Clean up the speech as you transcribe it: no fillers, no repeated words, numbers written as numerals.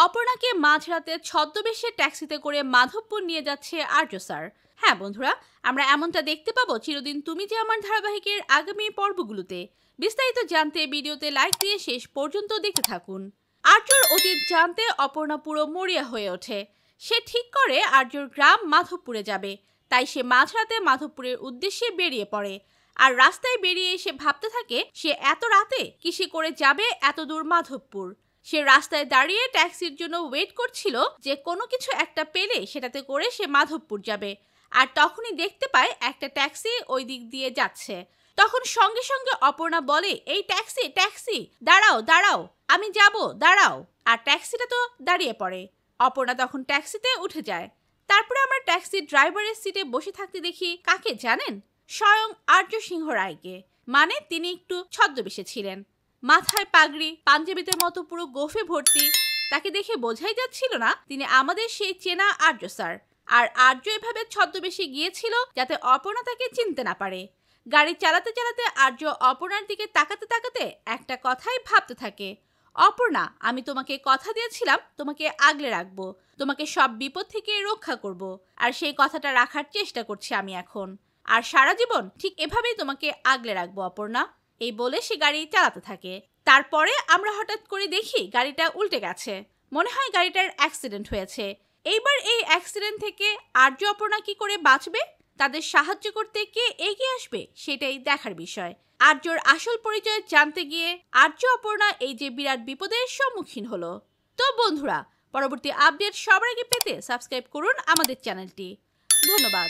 অপর্ণাকে মাঝরাতে ছদ্মবেশে ট্যাক্সিতে করে মাধবপুর নিয়ে যাচ্ছে আর্য স্যার। হ্যাঁ বন্ধুরা, আমরা এমনটা দেখতে পাবো চিরদিন তুমি যে আমার ধারাবাহিকের আগামী পর্বগুলোতে। বিস্তারিত জানতে ভিডিওতে লাইক দিয়ে শেষ পর্যন্ত দেখতে থাকুন। আর্যর অতীত জানতে অপর্ণা পুরো মরিয়া হয়ে ওঠে। সে ঠিক করে আর্যর গ্রাম মাধবপুরে যাবে, তাই সে মাঝরাতে মাধবপুরের উদ্দেশ্যে বেরিয়ে পড়ে। আর রাস্তায় বেরিয়ে এসে ভাবতে থাকে সে এত রাতে কিসে করে যাবে এত দূর মাধবপুর। সে রাস্তায় দাঁড়িয়ে ট্যাক্সির জন্য ওয়েট করছিল যে কোনো কিছু একটা পেলে সেটাতে করে সে মাধবপুর যাবে। আর তখনই দেখতে পায় একটা ট্যাক্সি ওই দিক দিয়ে যাচ্ছে। তখন সঙ্গে সঙ্গে অপর্ণা বলে, এই ট্যাক্সি ট্যাক্সি, দাঁড়াও দাঁড়াও, আমি যাব, দাঁড়াও। আর ট্যাক্সিটা তো দাঁড়িয়ে পড়ে। অপর্ণা তখন ট্যাক্সিতে উঠে যায়। তারপরে আমরা ট্যাক্সি ড্রাইভারের সিটে বসে থাকতে দেখি কাকে জানেন? স্বয়ং আর্য সিংহ রায়কে। মানে তিনি একটু ছদ্মবেশে ছিলেন, মাথায় পাগড়ি, পাঞ্জাবিদের মতো পুরো গোফে ভর্তি। তাকে দেখে বোঝাই যাচ্ছিল না তিনি আমাদের সেই চেনা আর্য স্যার। আর আর্য এভাবে ছদ্মবেশে গিয়েছিল যাতে অপর্ণা তাকে চিনতে না পারে। গাড়ি চালাতে চালাতে আর্য অপর্ণার দিকে তাকাতে তাকাতে একটা কথাই ভাবতে থাকে, অপর্ণা, আমি তোমাকে কথা দিয়েছিলাম তোমাকে আগলে রাখবো, তোমাকে সব বিপদ থেকে রক্ষা করব। আর সেই কথাটা রাখার চেষ্টা করছি আমি এখন। আর সারা জীবন ঠিক এভাবেই তোমাকে আগলে রাখবো অপর্ণা। এই বলে সে গাড়ি চালাতে থাকে। তারপরে আমরা হঠাৎ করে দেখি গাড়িটা উল্টে গেছে। মনে হয় গাড়িটার অ্যাক্সিডেন্ট হয়েছে। এইবার এই অ্যাক্সিডেন্ট থেকে আর্য অপর্ণা কি করে বাঁচবে, তাদের সাহায্য করতে কে এগিয়ে আসবে, সেটাই দেখার বিষয়। আর্যর আসল পরিচয় জানতে গিয়ে আর্য অপর্ণা এই যে বিরাট বিপদের সম্মুখীন হলো। তো বন্ধুরা, পরবর্তী আপডেট সবার আগে পেতে সাবস্ক্রাইব করুন আমাদের চ্যানেলটি। ধন্যবাদ।